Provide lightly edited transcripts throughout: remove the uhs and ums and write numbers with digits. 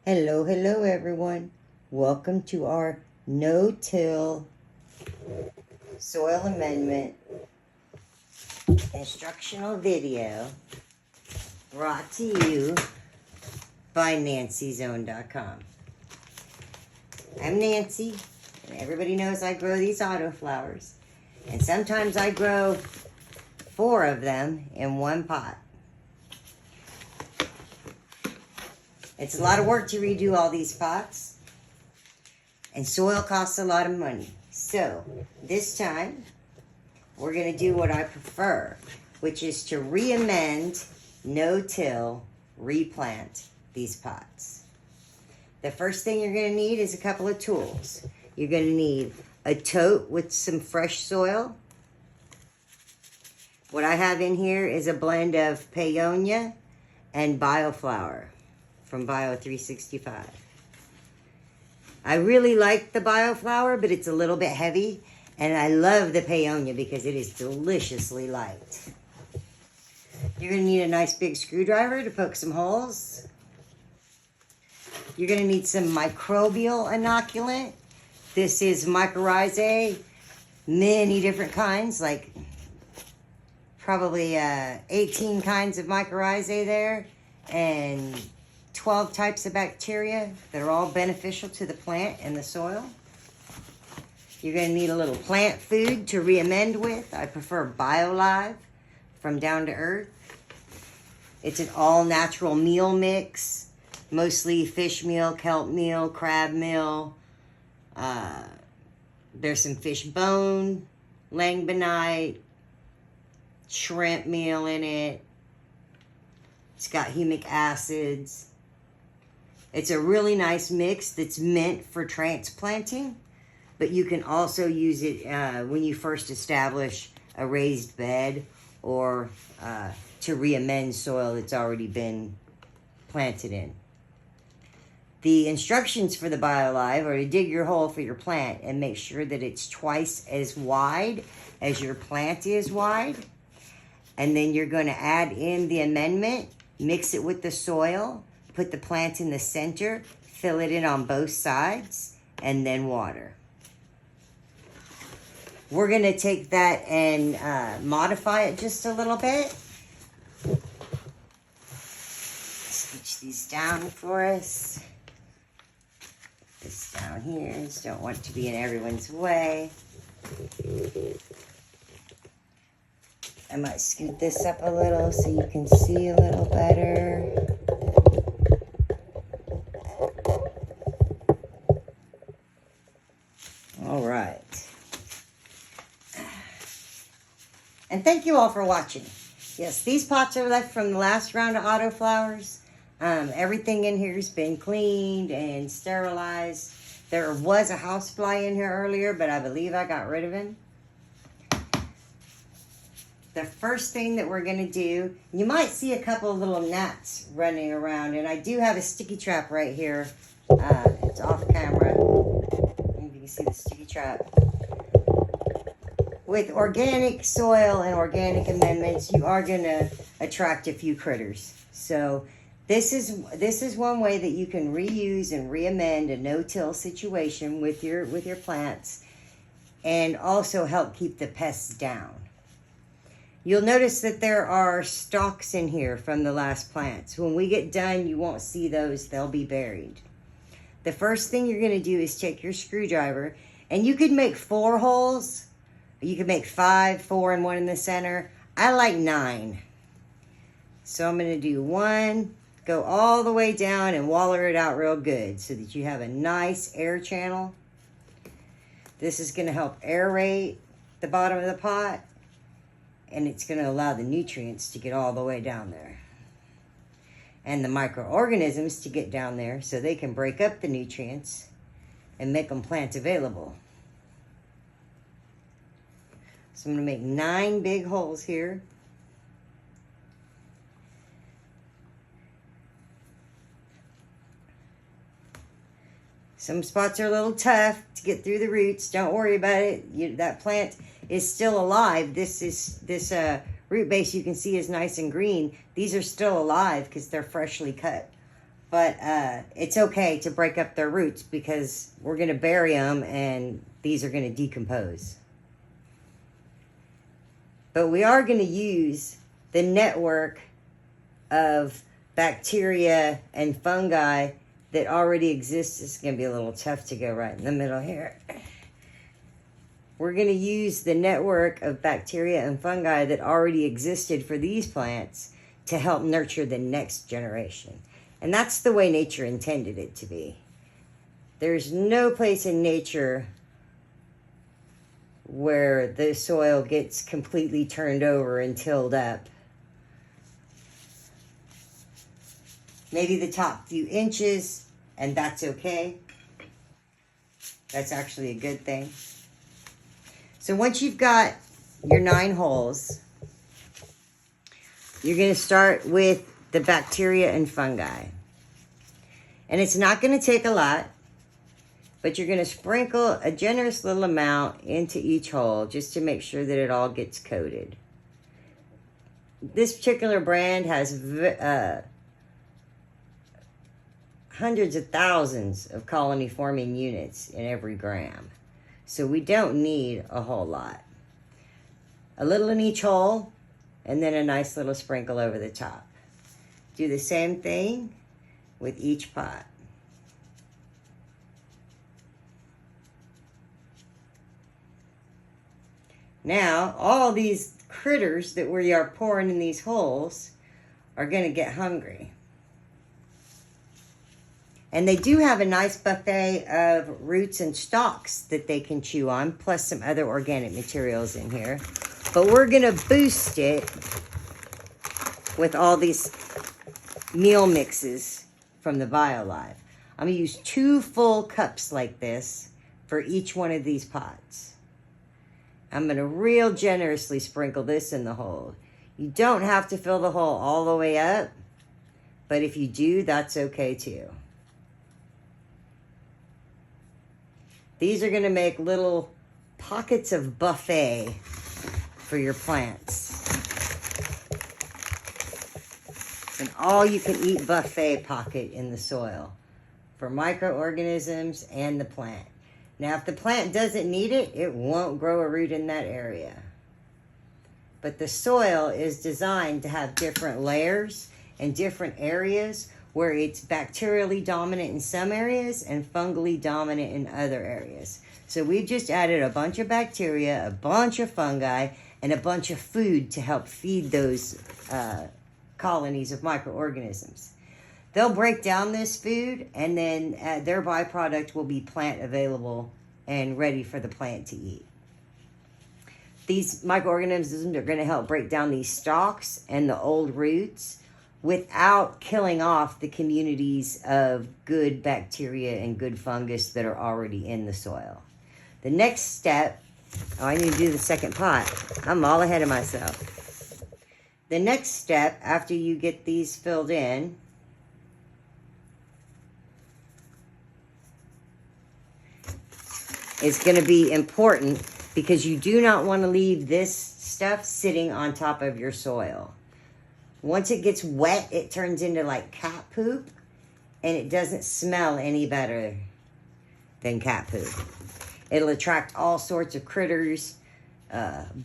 Hello everyone. Welcome to our no-till soil amendment instructional video brought to you by NancyZone.com. I'm Nancy, and everybody knows I grow these autoflowers, and sometimes I grow 4 of them in one pot. It's a lot of work to redo all these pots, and soil costs a lot of money. So this time we're going to do what I prefer, which is to re-amend, no-till, replant these pots. The first thing you're going to need is a couple of tools. You're going to need a tote with some fresh soil. What I have in here is a blend of Paonia and Bioflower from Bio 365. I really like the Bioflower, but it's a little bit heavy, and I love the Paonia because it is deliciously light. You're going to need a nice big screwdriver to poke some holes. You're going to need some microbial inoculant. This is mycorrhizae, many different kinds, like probably 18 kinds of mycorrhizae there, and 12 types of bacteria that are all beneficial to the plant and the soil. You're going to need a little plant food to re-amend with. I prefer BioLive from Down to Earth. It's an all-natural meal mix, mostly fish meal, kelp meal, crab meal. There's some fish bone, langbonite, shrimp meal in it. It's got humic acids. It's a really nice mix that's meant for transplanting, but you can also use it when you first establish a raised bed or to re-amend soil that's already been planted in. The instructions for the BioLive are to dig your hole for your plant and make sure that it's twice as wide as your plant is wide. And then you're going to add in the amendment, mix it with the soil, put the plant in the center, fill it in on both sides, and then water. We're going to take that and modify it just a little bit. Switch these down for us. This down here, just don't want it to be in everyone's way. I might scoot this up a little so you can see a little better. All right. And thank you all for watching. Yes, these pots are left from the last round of autoflowers. Everything in here has been cleaned and sterilized. There was a housefly in here earlier, but I believe I got rid of him. The first thing that we're going to do, you might see a couple of little gnats running around, and I do have a sticky trap right here. It's off camera. You can see the sticky trap. With organic soil and organic amendments, you are going to attract a few critters. So this is one way that you can reuse and re-amend a no-till situation with your plants, and also help keep the pests down. You'll notice that there are stalks in here from the last plants. When we get done, you won't see those. They'll be buried. The first thing you're going to do is take your screwdriver, and you could make 4 holes. You could make 5, 4, and 1 in the center. I like 9. So I'm going to do 1, go all the way down and waller it out real good so that you have a nice air channel. This is going to help aerate the bottom of the pot, and it's going to allow the nutrients to get all the way down there, and the microorganisms to get down there so they can break up the nutrients and make them plant available. So I'm going to make 9 big holes here. Some spots are a little tough to get through the roots. Don't worry about it. That plant is still alive. This root base you can see is nice and green. These are still alive because they're freshly cut. But it's okay to break up their roots because we're going to bury them and these are going to decompose. But we are going to use the network of bacteria and fungi that already exists. It's going to be a little tough to go right in the middle here. We're going to use the network of bacteria and fungi that already existed for these plants to help nurture the next generation. And that's the way nature intended it to be. There's no place in nature where the soil gets completely turned over and tilled up. Maybe the top few inches, and that's okay. That's actually a good thing. So once you've got your 9 holes, you're going to start with the bacteria and fungi. And it's not going to take a lot, but you're going to sprinkle a generous little amount into each hole just to make sure that it all gets coated. This particular brand has hundreds of thousands of colony forming units in every gram. So we don't need a whole lot. A little in each hole, and then a nice little sprinkle over the top. Do the same thing with each pot. Now, all these critters that we are pouring in these holes are going to get hungry. And they do have a nice buffet of roots and stalks that they can chew on, plus some other organic materials in here. But we're going to boost it with all these meal mixes from the BioLive. I'm going to use 2 full cups like this for each one of these pots. I'm going to real generously sprinkle this in the hole. You don't have to fill the hole all the way up, but if you do, that's okay too. These are going to make little pockets of buffet for your plants. An all-you-can-eat buffet pocket in the soil for microorganisms and the plant. Now, if the plant doesn't need it, it won't grow a root in that area. But the soil is designed to have different layers and different areas where it's bacterially dominant in some areas and fungally dominant in other areas. So we've just added a bunch of bacteria, a bunch of fungi, and a bunch of food to help feed those colonies of microorganisms. They'll break down this food, and then their byproduct will be plant available and ready for the plant to eat. These microorganisms are going to help break down these stalks and the old roots without killing off the communities of good bacteria and good fungus that are already in the soil. The next step, I need to do the second pot. I'm all ahead of myself. The next step, after you get these filled in, is going to be important because you do not want to leave this stuff sitting on top of your soil. Once it gets wet, it turns into like cat poop, and it doesn't smell any better than cat poop. It'll attract all sorts of critters,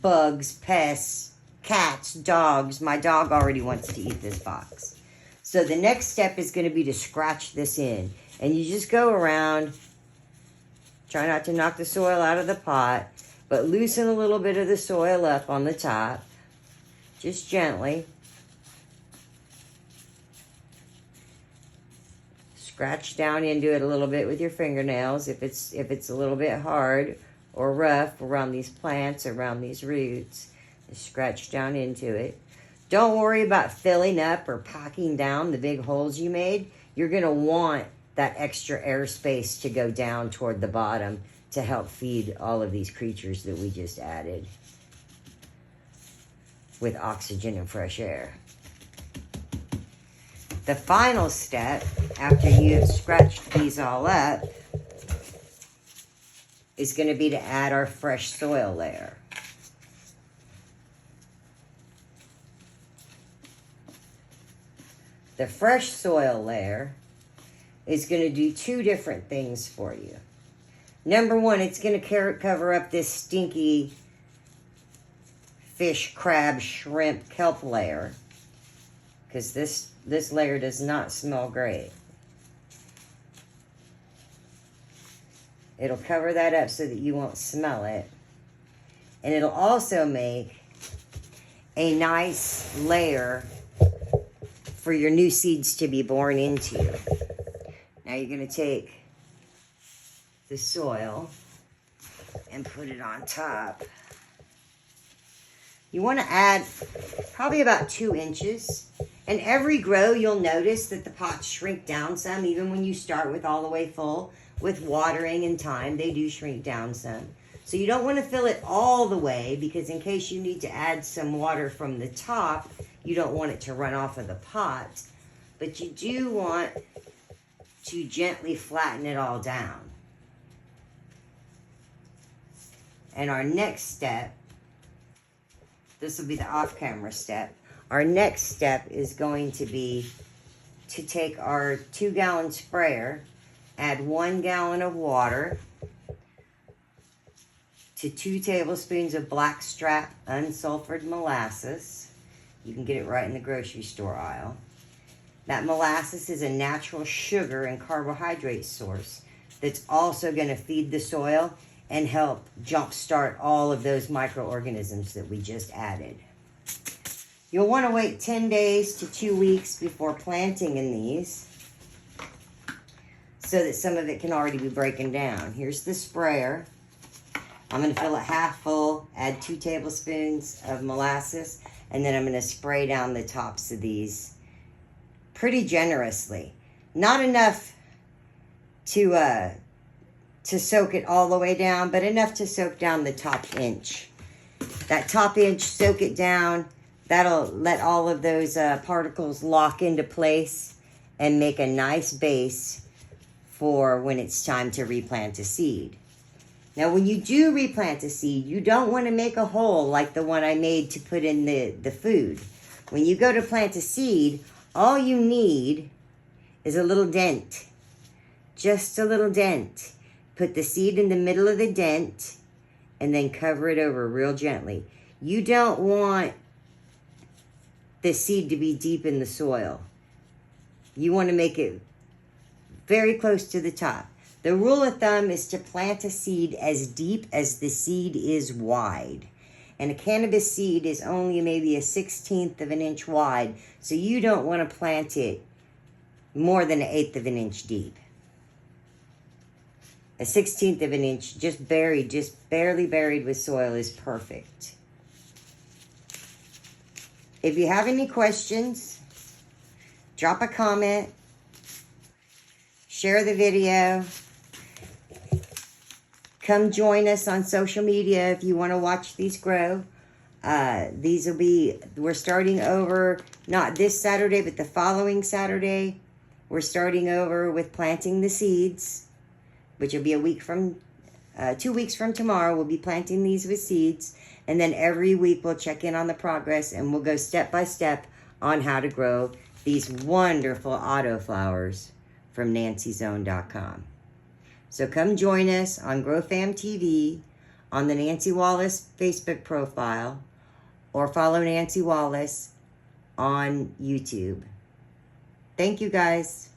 bugs, pests, cats, dogs. My dog already wants to eat this box. So the next step is going to be to scratch this in. And you just go around, try not to knock the soil out of the pot, but loosen a little bit of the soil up on the top, just gently. Scratch down into it a little bit with your fingernails if it's a little bit hard or rough around these plants, around these roots. Just scratch down into it. Don't worry about filling up or packing down the big holes you made. You're going to want that extra airspace to go down toward the bottom to help feed all of these creatures that we just added with oxygen and fresh air. The final step, after you have scratched these all up, is going to be to add our fresh soil layer. The fresh soil layer is going to do two different things for you. Number one, it's going to cover up this stinky fish, crab, shrimp, kelp layer, because this layer does not smell great. It'll cover that up so that you won't smell it. And it'll also make a nice layer for your new seeds to be born into. Now you're going to take the soil and put it on top. You want to add probably about 2 inches. And every grow, you'll notice that the pots shrink down some, even when you start with all the way full. With watering and time, they do shrink down some. So you don't want to fill it all the way, because in case you need to add some water from the top, you don't want it to run off of the pot. But you do want to gently flatten it all down. And our next step, this will be the off-camera step. Our next step is going to be to take our 2-gallon sprayer, add 1 gallon of water to 2 tablespoons of blackstrap unsulfured molasses. You can get it right in the grocery store aisle. That molasses is a natural sugar and carbohydrate source that's also going to feed the soil and help jumpstart all of those microorganisms that we just added. You'll want to wait 10 days to 2 weeks before planting in these, so that some of it can already be breaking down. Here's the sprayer. I'm going to fill it half full, add 2 tablespoons of molasses, and then I'm going to spray down the tops of these pretty generously. Not enough to soak it all the way down, but enough to soak down the top inch. That top inch, soak it down. That'll let all of those particles lock into place and make a nice base for when it's time to replant a seed. Now, when you do replant a seed, you don't want to make a hole like the one I made to put in the food. When you go to plant a seed, all you need is a little dent. Just a little dent. Put the seed in the middle of the dent and then cover it over real gently. You don't want the seed to be deep in the soil. You want to make it very close to the top. The rule of thumb is to plant a seed as deep as the seed is wide. And a cannabis seed is only maybe 1/16 of an inch wide, so you don't want to plant it more than 1/8 of an inch deep. 1/16 of an inch, just barely buried with soil, is perfect. If you have any questions, drop a comment, share the video. Come join us on social media if you want to watch these grow. We're starting over, not this Saturday, but the following Saturday. We're starting over with planting the seeds, which will be 2 weeks from tomorrow. We'll be planting these with seeds. And then every week we'll check in on the progress, and we'll go step by step on how to grow these wonderful autoflowers from nancyzone.com. So come join us on GrowFam TV, on the Nancy Wallace Facebook profile, or follow Nancy Wallace on YouTube. Thank you, guys.